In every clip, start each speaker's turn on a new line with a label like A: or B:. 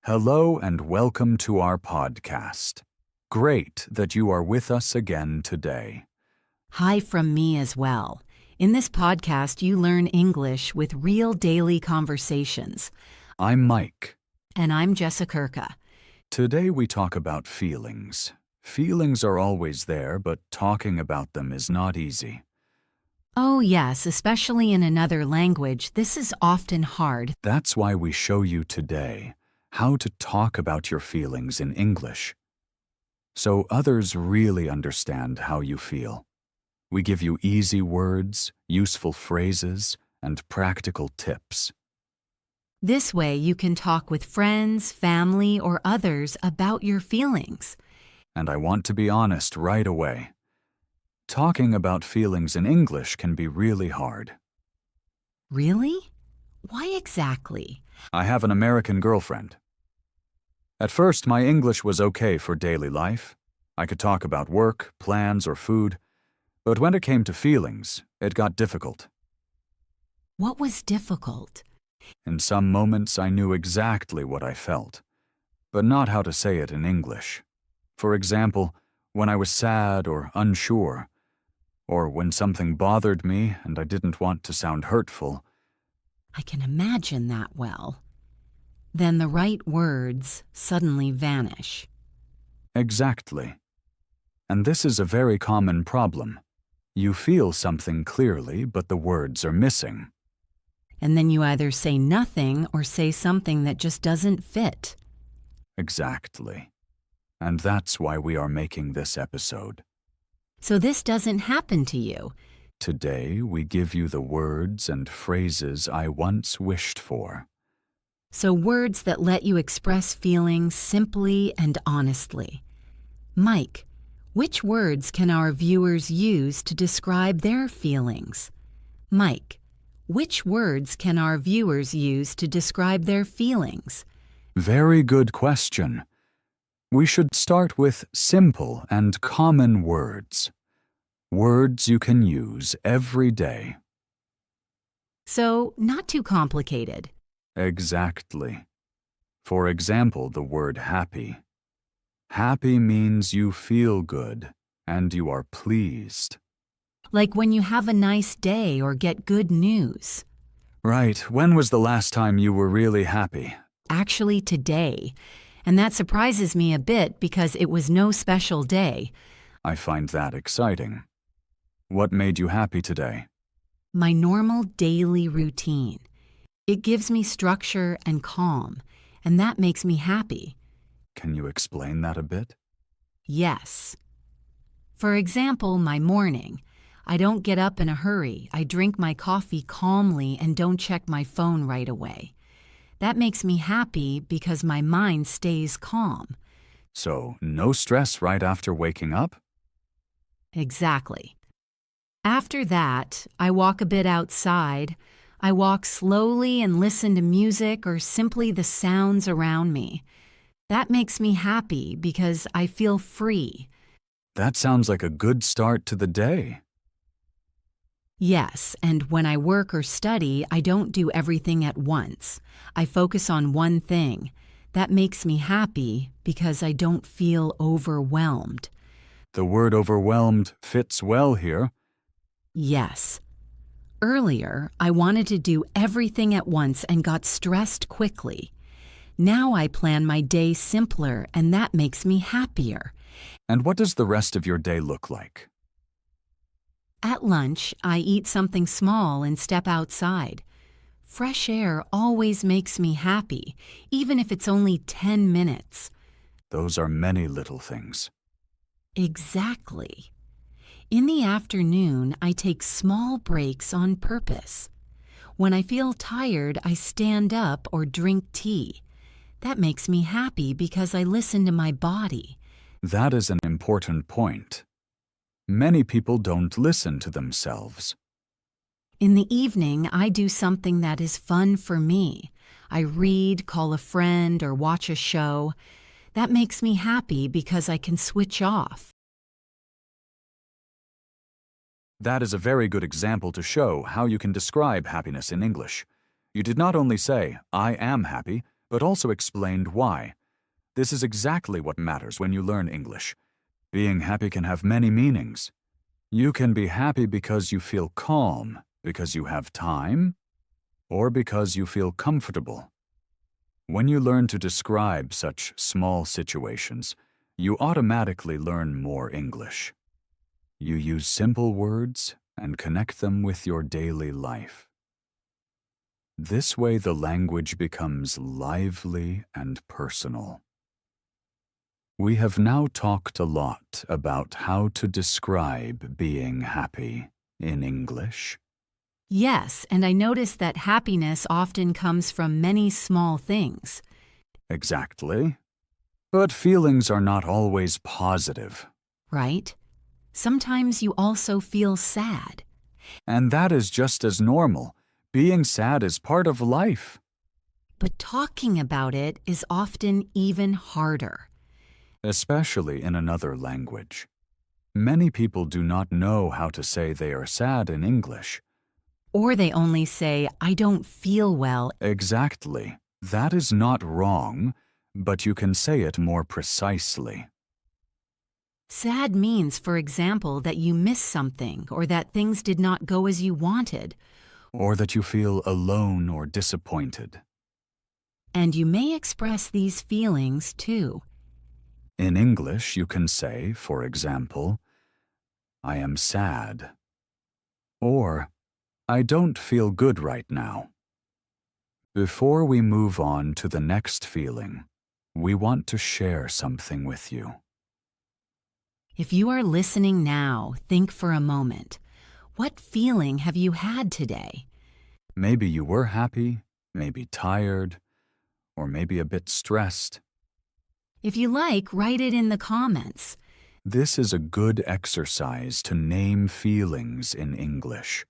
A: Hello and welcome to our podcast. Great that you are with us again today.
B: Hi from me as well. In this podcast, you learn English with real daily conversations.
A: I'm Mike.
B: And I'm Jessica.
A: Today we talk about feelings. Feelings are always there, but talking about them is not easy.
B: Oh yes, especially in another language, this is often hard.
A: That's why we show you today how to talk about your feelings in English, so others really understand how you feel. We give you easy words, useful phrases, and practical tips.
B: This way you can talk with friends, family, or others about your feelings.
A: And I want to be honest right away. Talking about feelings in English can be really hard.
B: Really? Why exactly?
A: I have an American girlfriend. At first, my English was okay for daily life. I could talk about work, plans, or food. But when it came to feelings, it got difficult.
B: What was difficult?
A: In some moments, I knew exactly what I felt, but not how to say it in English. For example, when I was sad or unsure, or when something bothered me and I didn't want to sound hurtful.
B: I can imagine that well. Then the right words suddenly vanish.
A: Exactly. And this is a very common problem. You feel something clearly, but the words are missing.
B: And then you either say nothing or say something that just doesn't fit.
A: Exactly. And that's why we are making this episode.
B: So this doesn't happen to you.
A: Today, we give you the words and phrases I once wished for.
B: So words that let you express feelings simply and honestly. Mike, which words can our viewers use to describe their feelings? Mike, which words can our viewers use to describe their feelings?
A: Very good question. We should start with simple and common words. Words you can use every day.
B: So, not too complicated.
A: Exactly. For example, the word happy. Happy means you feel good and you are pleased.
B: Like when you have a nice day or get good news.
A: Right. When was the last time you were really happy?
B: Actually, today. And that surprises me a bit because it was no special day.
A: I find that exciting. What made you happy today?
B: My normal daily routine. It gives me structure and calm, and that makes me happy.
A: Can you explain that a bit?
B: Yes. For example, my morning. I don't get up in a hurry. I drink my coffee calmly and don't check my phone right away. That makes me happy because my mind stays calm.
A: So, no stress right after waking up?
B: Exactly. After that, I walk a bit outside. I walk slowly and listen to music or simply the sounds around me. That makes me happy because I feel free.
A: That sounds like a good start to the day.
B: Yes, and when I work or study, I don't do everything at once. I focus on one thing. That makes me happy because I don't feel overwhelmed.
A: The word overwhelmed fits well here.
B: Yes. Earlier, I wanted to do everything at once and got stressed quickly. Now I plan my day simpler, and that makes me happier.
A: And what does the rest of your day look like?
B: At lunch, I eat something small and step outside. Fresh air always makes me happy, even if it's only 10 minutes.
A: Those are many little things.
B: Exactly. In the afternoon, I take small breaks on purpose. When I feel tired, I stand up or drink tea. That makes me happy because I listen to my body.
A: That is an important point. Many people don't listen to themselves.
B: In the evening, I do something that is fun for me. I read, call a friend, or watch a show. That makes me happy because I can switch off.
A: That is a very good example to show how you can describe happiness in English. You did not only say, "I am happy," but also explained why. This is exactly what matters when you learn English. Being happy can have many meanings. You can be happy because you feel calm, because you have time, or because you feel comfortable. When you learn to describe such small situations, you automatically learn more English. You use simple words and connect them with your daily life. This way, the language becomes lively and personal. We have now talked a lot about how to describe being happy in English.
B: Yes, and I noticed that happiness often comes from many small things.
A: Exactly. But feelings are not always positive.
B: Right? Sometimes you also feel sad.
A: And that is just as normal. Being sad is part of life.
B: But talking about it is often even harder.
A: Especially in another language. Many people do not know how to say they are sad in English.
B: Or they only say, I don't feel well.
A: Exactly. That is not wrong, but you can say it more precisely.
B: Sad means, for example, that you miss something or that things did not go as you wanted.
A: Or that you feel alone or disappointed.
B: And you may express these feelings too.
A: In English, you can say, for example, I am sad. Or, I don't feel good right now. Before we move on to the next feeling, we want to share something with you.
B: If you are listening now, think for a moment. What feeling have you had today?
A: Maybe you were happy, maybe tired, or maybe a bit stressed.
B: If you like, write it in the comments.
A: This is a good exercise to name feelings in English.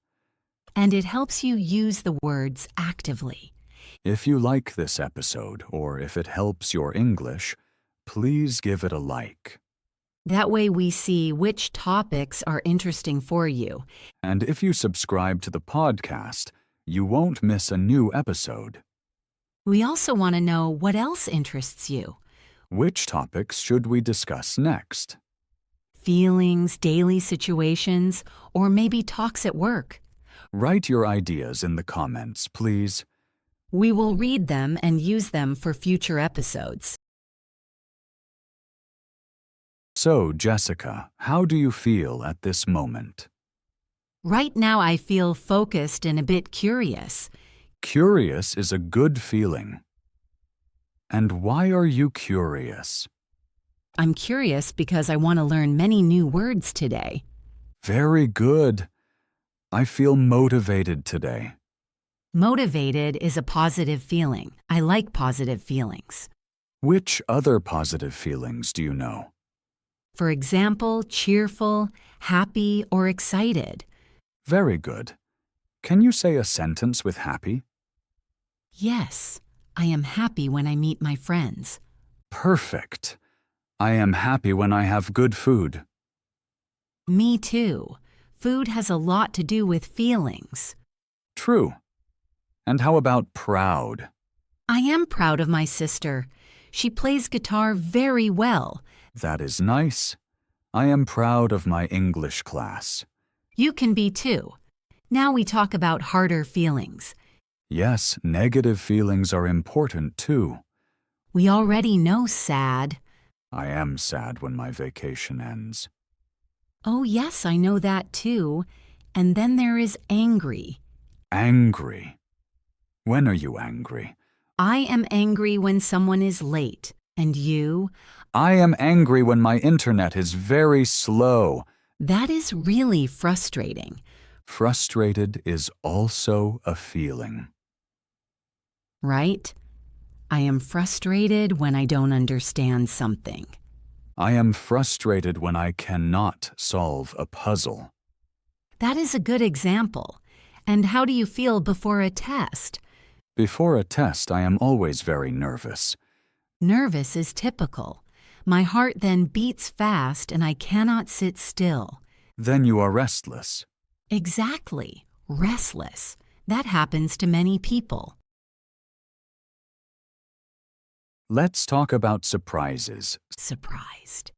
B: And it helps you use the words actively.
A: If you like this episode, or if it helps your English, please give it a like.
B: That way we see which topics are interesting for you.
A: And if you subscribe to the podcast, you won't miss a new episode.
B: We also want to know what else interests you.
A: Which topics should we discuss next?
B: Feelings, daily situations, or maybe talks at work.
A: Write your ideas in the comments, please.
B: We will read them and use them for future episodes.
A: So, Jessica, how do you feel at this moment?
B: Right now I feel focused and a bit curious.
A: Curious is a good feeling. And why are you curious?
B: I'm curious because I want to learn many new words today.
A: Very good. I feel motivated today.
B: Motivated is a positive feeling. I like positive feelings.
A: Which other positive feelings do you know?
B: For example, cheerful, happy, or excited.
A: Very good. Can you say a sentence with happy?
B: Yes, I am happy when I meet my friends.
A: Perfect. I am happy when I have good food.
B: Me too. Food has a lot to do with feelings.
A: True. And how about proud?
B: I am proud of my sister. She plays guitar very well.
A: That is nice. I am proud of my English class.
B: You can be too. Now we talk about harder feelings.
A: Yes, negative feelings are important too.
B: We already know sad.
A: I am sad when my vacation ends.
B: Oh yes, I know that too. And then there is angry.
A: Angry. When are you angry?
B: I am angry when someone is late. And you?
A: I am angry when my internet is very slow.
B: That is really frustrating.
A: Frustrated is also a feeling.
B: Right? I am frustrated when I don't understand something.
A: I am frustrated when I cannot solve a puzzle.
B: That is a good example. And how do you feel before a test?
A: Before a test, I am always very nervous.
B: Nervous is typical. My heart then beats fast and I cannot sit still.
A: Then you are restless.
B: Exactly. Restless. That happens to many people.
A: Let's talk about surprises,
B: Surprised.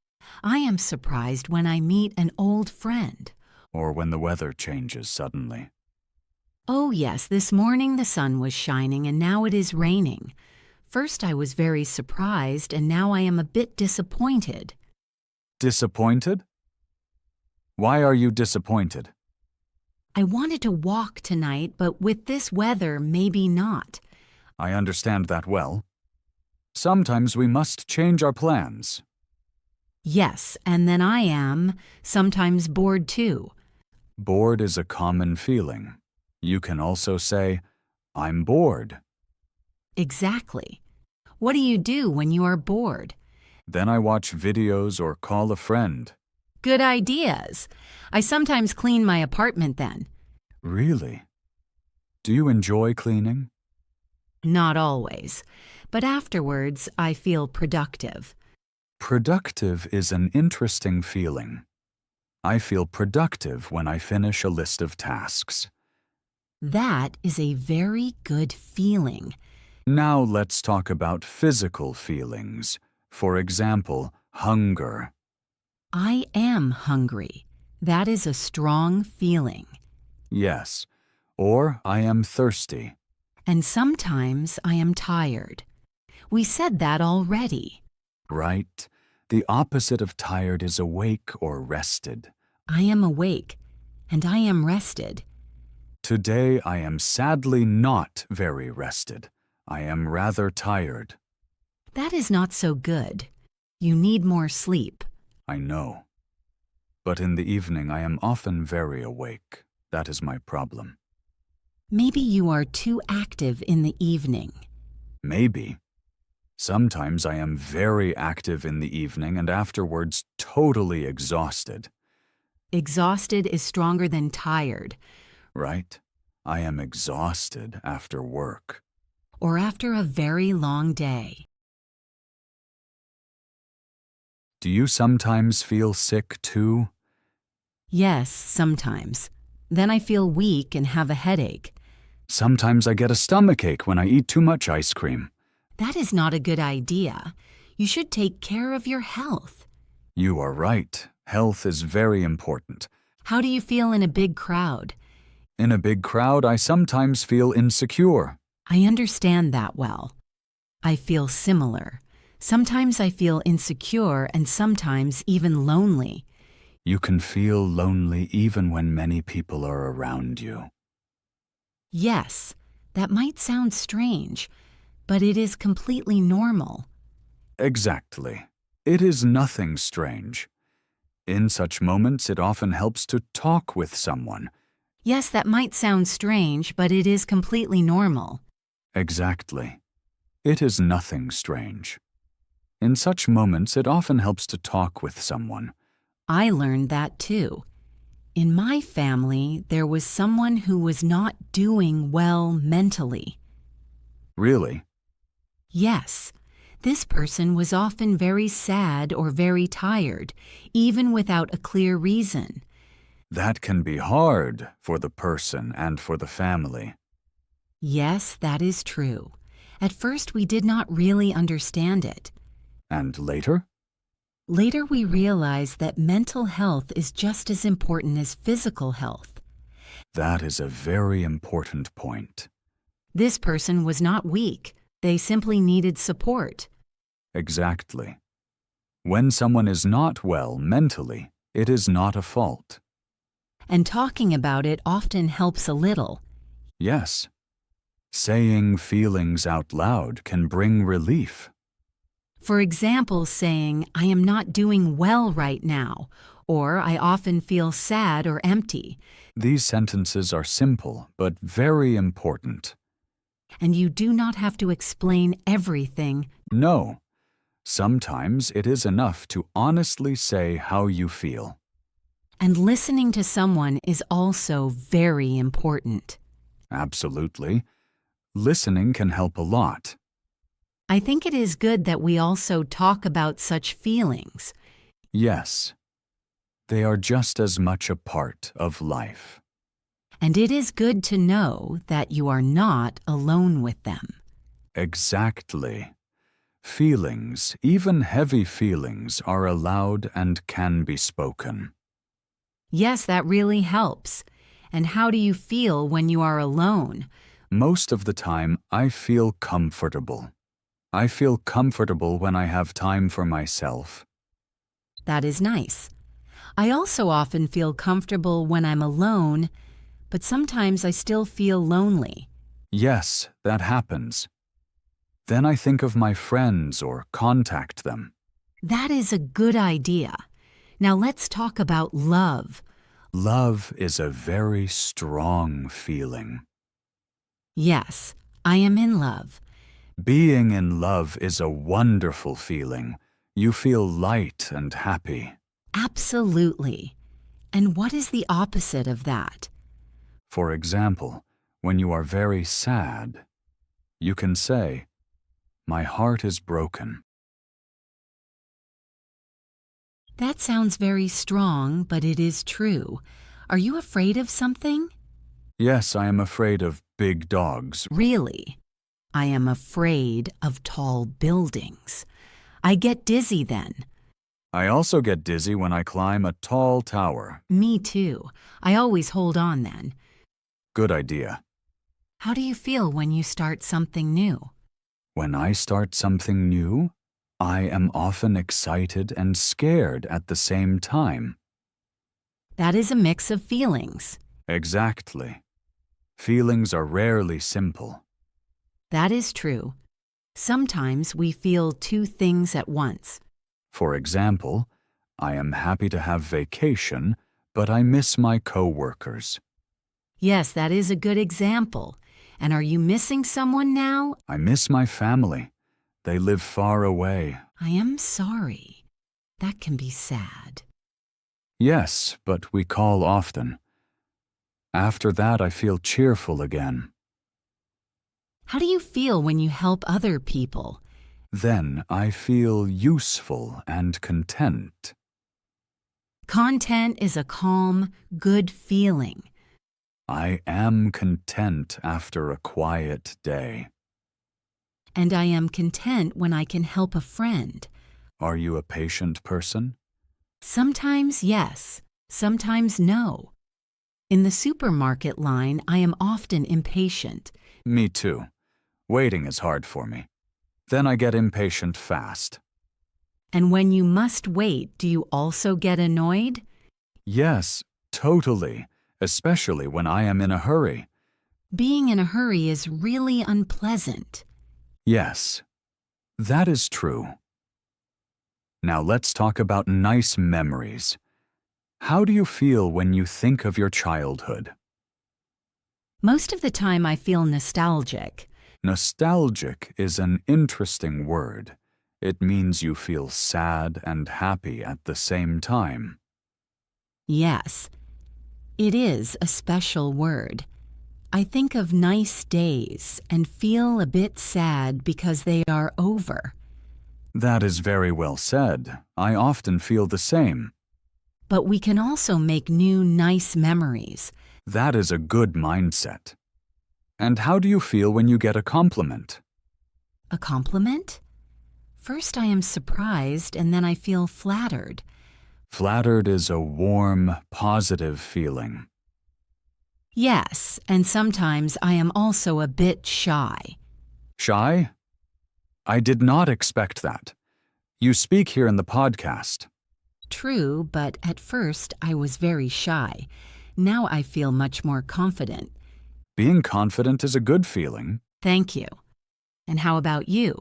B: I am surprised when I meet an old friend.
A: or when the weather changes suddenly.
B: Oh, yes, this morning the sun was shining and now it is raining. First I was very surprised and now I am a bit disappointed.
A: Disappointed? Why are you disappointed?
B: I wanted to walk tonight, but with this weather, maybe not.
A: I understand that well. Sometimes we must change our plans.
B: Yes, and then I am sometimes bored too.
A: Bored is a common feeling. You can also say, I'm bored.
B: Exactly. What do you do when you are bored?
A: Then I watch videos or call a friend.
B: Good ideas. I sometimes clean my apartment then.
A: Really? Do you enjoy cleaning?
B: Not always, but afterwards I feel productive.
A: Productive is an interesting feeling. I feel productive when I finish a list of tasks.
B: That is a very good feeling.
A: Now let's talk about physical feelings. For example, hunger.
B: I am hungry. That is a strong feeling.
A: Yes. Or I am thirsty.
B: And sometimes I am tired. We said that already.
A: Right? The opposite of tired is awake or rested.
B: I am awake, and I am rested.
A: Today I am sadly not very rested. I am rather tired.
B: That is not so good. You need more sleep.
A: I know. But in the evening I am often very awake. That is my problem.
B: Maybe you are too active in the evening.
A: Maybe. Sometimes I am very active in the evening and afterwards totally exhausted.
B: Exhausted is stronger than tired,
A: Right? I am exhausted after work.
B: or after a very long day.
A: Do you sometimes feel sick too?
B: Yes, sometimes. Then I feel weak and have a headache.
A: Sometimes I get a stomachache when I eat too much ice cream.
B: That is not a good idea. You should take care of your health.
A: You are right. Health is very important.
B: How do you feel in a big crowd?
A: In a big crowd, I sometimes feel insecure.
B: I understand that well. I feel similar. Sometimes I feel insecure and sometimes even lonely.
A: You can feel lonely even when many people are around you.
B: Yes, that might sound strange, but it is completely normal.
A: Exactly. It is nothing strange. In such moments, it often helps to talk with someone.
B: Yes, that might sound strange, but it is completely normal.
A: Exactly. It is nothing strange. In such moments, it often helps to talk with someone.
B: I learned that too. In my family, there was someone who was not doing well mentally.
A: Really?
B: Yes, this person was often very sad or very tired, even without a clear reason.
A: That can be hard for the person and for the family.
B: Yes, that is true. At first, we did not really understand it.
A: And later?
B: Later, we realized that mental health is just as important as physical health.
A: That is a very important point.
B: This person was not weak. They simply needed support.
A: Exactly. When someone is not well mentally, it is not a fault.
B: And talking about it often helps a little.
A: Yes. Saying feelings out loud can bring relief.
B: For example, saying, I am not doing well right now, or I often feel sad or empty.
A: These sentences are simple but very important.
B: And you do not have to explain everything.
A: No. Sometimes it is enough to honestly say how you feel.
B: And listening to someone is also very important.
A: Absolutely. Listening can help a lot.
B: I think it is good that we also talk about such feelings.
A: Yes. They are just as much a part of life.
B: And it is good to know that you are not alone with them.
A: Exactly. Feelings, even heavy feelings, are allowed and can be spoken.
B: Yes, that really helps. And how do you feel when you are alone?
A: Most of the time, I feel comfortable. I feel comfortable when I have time for myself.
B: That is nice. I also often feel comfortable when I'm alone, but sometimes I still feel lonely.
A: Yes, that happens. Then I think of my friends or contact them.
B: That is a good idea. Now let's talk about love.
A: Love is a very strong feeling.
B: Yes, I am in love.
A: Being in love is a wonderful feeling. You feel light and happy.
B: Absolutely. And what is the opposite of that?
A: For example, when you are very sad, you can say, "My heart is broken."
B: That sounds very strong, but it is true. Are you afraid of something?
A: Yes, I am afraid of big dogs.
B: Really? I am afraid of tall buildings. I get dizzy then.
A: I also get dizzy when I climb a tall tower.
B: Me too. I always hold on then.
A: Good idea.
B: How do you feel when you start something new?
A: When I start something new, I am often excited and scared at the same time.
B: That is a mix of feelings.
A: Exactly. Feelings are rarely simple.
B: That is true. Sometimes we feel two things at once.
A: For example, I am happy to have vacation, but I miss my coworkers.
B: Yes, that is a good example. And are you missing someone now?
A: I miss my family. They live far away.
B: I am sorry. That can be sad.
A: Yes, but we call often. After that, I feel cheerful again.
B: How do you feel when you help other people?
A: Then I feel useful and content.
B: Content is a calm, good feeling.
A: I am content after a quiet day.
B: And I am content when I can help a friend.
A: Are you a patient person?
B: Sometimes yes, sometimes no. In the supermarket line, I am often impatient.
A: Me too. Waiting is hard for me. Then I get impatient fast.
B: And when you must wait, do you also get annoyed?
A: Yes, totally, especially when I am in a hurry.
B: Being in a hurry is really unpleasant.
A: Yes, that is true. Now let's talk about nice memories. How do you feel when you think of your childhood?
B: Most of the time I feel nostalgic.
A: Nostalgic is an interesting word. It means you feel sad and happy at the same time.
B: Yes, it is a special word. I think of nice days and feel a bit sad because they are over.
A: That is very well said. I often feel the same.
B: But we can also make new nice memories.
A: That is a good mindset. And how do you feel when you get a compliment?
B: A compliment? First I am surprised and then I feel flattered.
A: Flattered is a warm, positive feeling.
B: Yes, and sometimes I am also a bit shy.
A: Shy? I did not expect that. You speak here in the podcast.
B: True, but at first I was very shy. Now I feel much more confident.
A: Being confident is a good feeling.
B: Thank you. And how about you?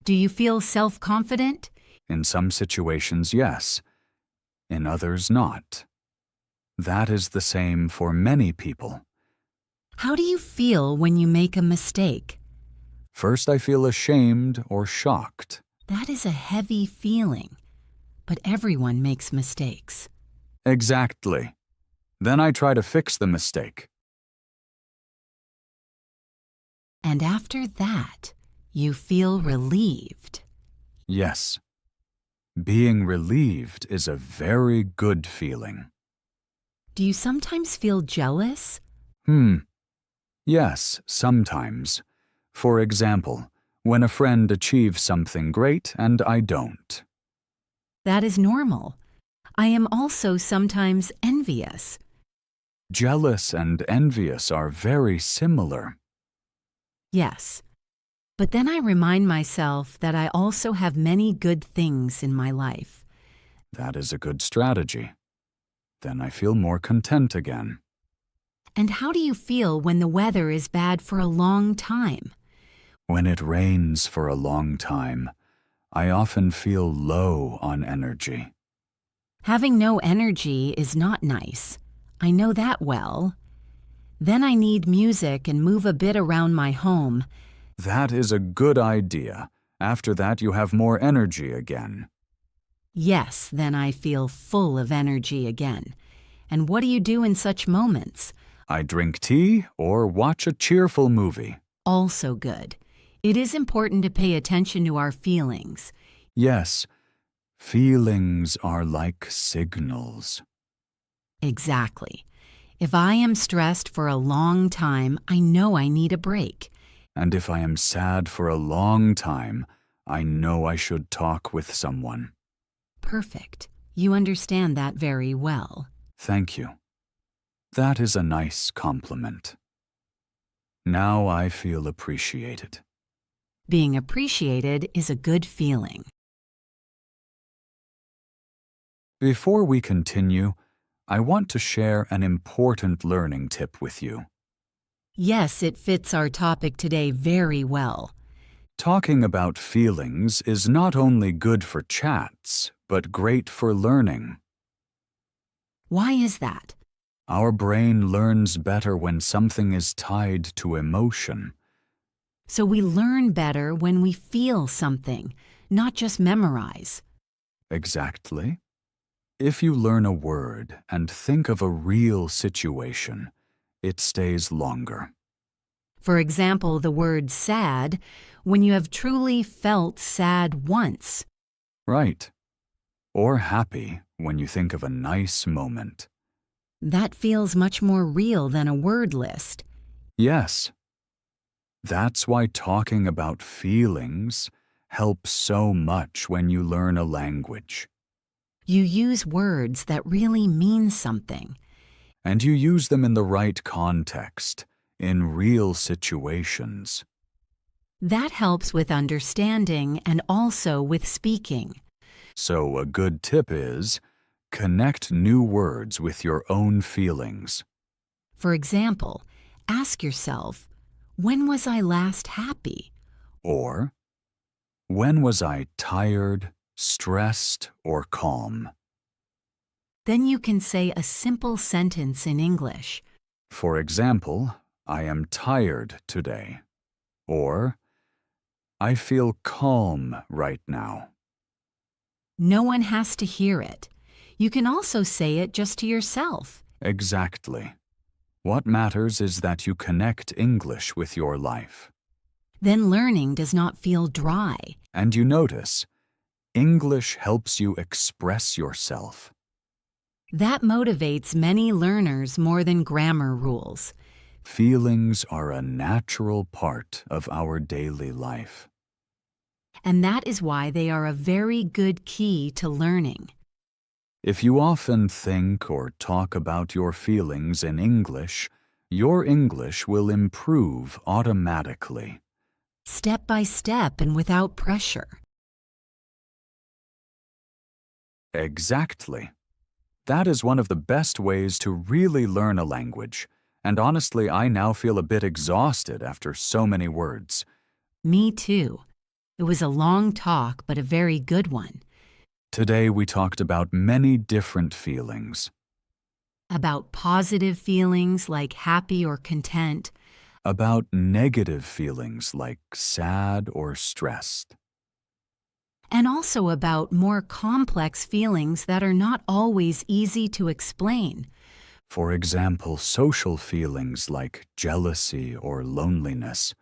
B: Do you feel self-confident?
A: In some situations, yes. In others, not. That is the same for many people.
B: How do you feel when you make a mistake?
A: First, I feel ashamed or shocked.
B: That is a heavy feeling. But everyone makes mistakes.
A: Exactly. Then I try to fix the mistake.
B: And after that, you feel relieved.
A: Yes. Being relieved is a very good feeling.
B: Do you sometimes feel jealous?
A: Yes, sometimes. For example, when a friend achieves something great and I don't.
B: That is normal. I am also sometimes envious.
A: Jealous and envious are very similar.
B: Yes. But then I remind myself that I also have many good things in my life.
A: That is a good strategy. Then I feel more content again.
B: And how do you feel when the weather is bad for a long time?
A: When it rains for a long time, I often feel low on energy.
B: Having no energy is not nice. I know that well. Then I need music and move a bit around my home.
A: That is a good idea. After that, you have more energy again.
B: Yes, then I feel full of energy again. And what do you do in such moments?
A: I drink tea or watch a cheerful movie.
B: Also good. It is important to pay attention to our feelings.
A: Yes, feelings are like signals.
B: Exactly. If I am stressed for a long time, I know I need a break.
A: And if I am sad for a long time, I know I should talk with someone.
B: Perfect. You understand that very well.
A: Thank you. That is a nice compliment. Now I feel appreciated.
B: Being appreciated is a good feeling.
A: Before we continue, I want to share an important learning tip with you.
B: Yes, it fits our topic today very well.
A: Talking about feelings is not only good for chats, but great for learning.
B: Why is that?
A: Our brain learns better when something is tied to emotion.
B: So we learn better when we feel something, not just memorize.
A: Exactly. If you learn a word and think of a real situation, it stays longer.
B: For example, the word sad, when you have truly felt sad once.
A: Right. Or happy when you think of a nice moment.
B: That feels much more real than a word list.
A: Yes. That's why talking about feelings helps so much when you learn a language.
B: You use words that really mean something.
A: And you use them in the right context, in real situations.
B: That helps with understanding and also with speaking.
A: So a good tip is, connect new words with your own feelings.
B: For example, ask yourself, when was I last happy?
A: Or, when was I tired, stressed, or calm?
B: Then you can say a simple sentence in English.
A: For example, I am tired today. Or, I feel calm right now.
B: No one has to hear it. You can also say it just to yourself.
A: Exactly. What matters is that you connect English with your life.
B: Then learning does not feel dry.
A: And you notice, English helps you express yourself.
B: That motivates many learners more than grammar rules.
A: Feelings are a natural part of our daily life.
B: And that is why they are a very good key to learning.
A: If you often think or talk about your feelings in English, your English will improve automatically.
B: Step by step and without pressure.
A: Exactly. That is one of the best ways to really learn a language. And honestly, I now feel a bit exhausted after so many words.
B: Me too. It was a long talk, but a very good one.
A: Today we talked about many different feelings.
B: About positive feelings like happy or content.
A: About negative feelings like sad or stressed.
B: And also about more complex feelings that are not always easy to explain.
A: For example, social feelings like jealousy or loneliness.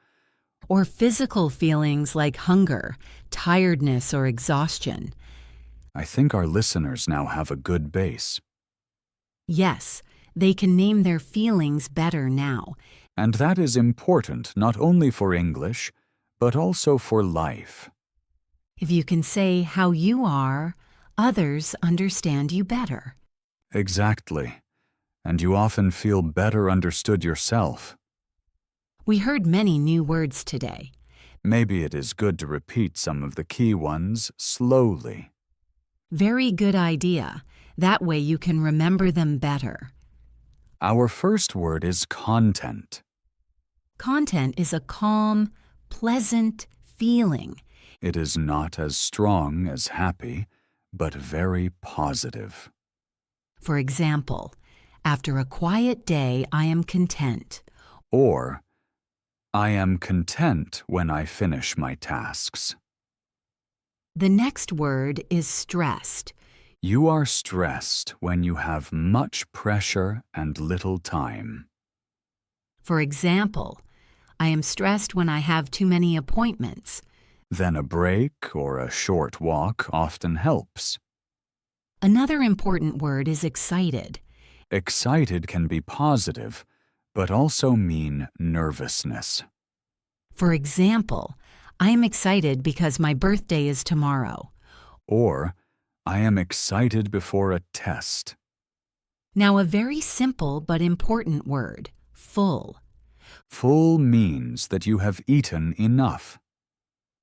B: Or physical feelings like hunger, tiredness, or exhaustion.
A: I think our listeners now have a good base.
B: Yes, they can name their feelings better now.
A: And that is important not only for English, but also for life.
B: If you can say how you are, others understand you better.
A: Exactly. And you often feel better understood yourself.
B: We heard many new words today.
A: Maybe it is good to repeat some of the key ones slowly.
B: Very good idea. That way you can remember them better.
A: Our first word is content.
B: Content is a calm, pleasant feeling.
A: It is not as strong as happy, but very positive.
B: For example, after a quiet day, I am content.
A: Or, I am content when I finish my tasks.
B: The next word is stressed.
A: You are stressed when you have much pressure and little time.
B: For example, I am stressed when I have too many appointments.
A: Then a break or a short walk often helps.
B: Another important word is excited.
A: Excited can be positive, but also mean nervousness.
B: For example, I am excited because my birthday is tomorrow.
A: Or, I am excited before a test.
B: Now a very simple but important word, full.
A: Full means that you have eaten enough.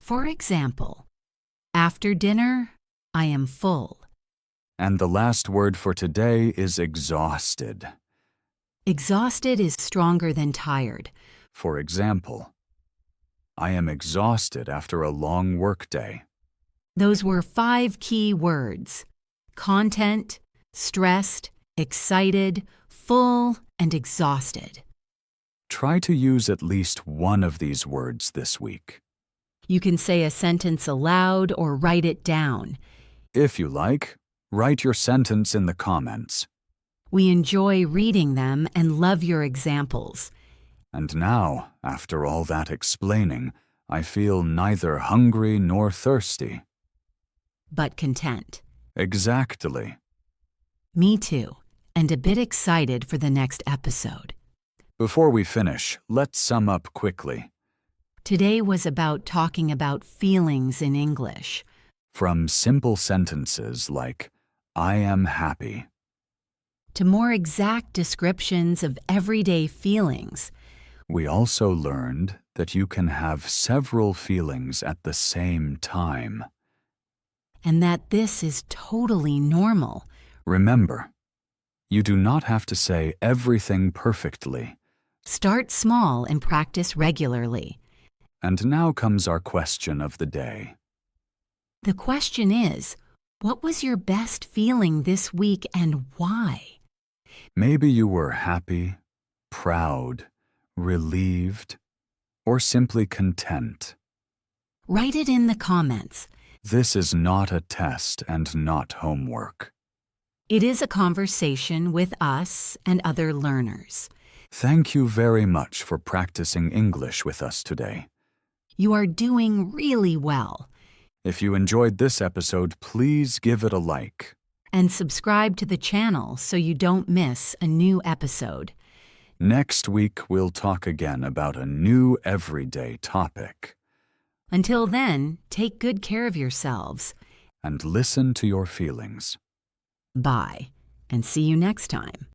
B: For example, after dinner, I am full.
A: And the last word for today is exhausted.
B: Exhausted is stronger than tired.
A: For example, I am exhausted after a long workday.
B: Those were 5 key words: content, stressed, excited, full, and exhausted.
A: Try to use at least one of these words this week.
B: You can say a sentence aloud or write it down.
A: If you like, write your sentence in the comments.
B: We enjoy reading them and love your examples.
A: And now, after all that explaining, I feel neither hungry nor thirsty.
B: But content.
A: Exactly.
B: Me too, and a bit excited for the next episode.
A: Before we finish, let's sum up quickly.
B: Today was about talking about feelings in English.
A: From simple sentences like, I am happy,
B: To more exact descriptions of everyday feelings.
A: we also learned that you can have several feelings at the same time.
B: And that this is totally normal.
A: Remember, you do not have to say everything perfectly.
B: Start small and practice regularly.
A: And now comes our question of the day.
B: The question is, what was your best feeling this week and why?
A: Maybe you were happy, proud, relieved, or simply content.
B: Write it in the comments.
A: This is not a test and not homework.
B: It is a conversation with us and other learners.
A: Thank you very much for practicing English with us today.
B: You are doing really well.
A: If you enjoyed this episode, please give it a like.
B: And subscribe to the channel so you don't miss a new episode.
A: Next week, we'll talk again about a new everyday topic.
B: Until then, take good care of yourselves.
A: And listen to your feelings.
B: Bye, and see you next time.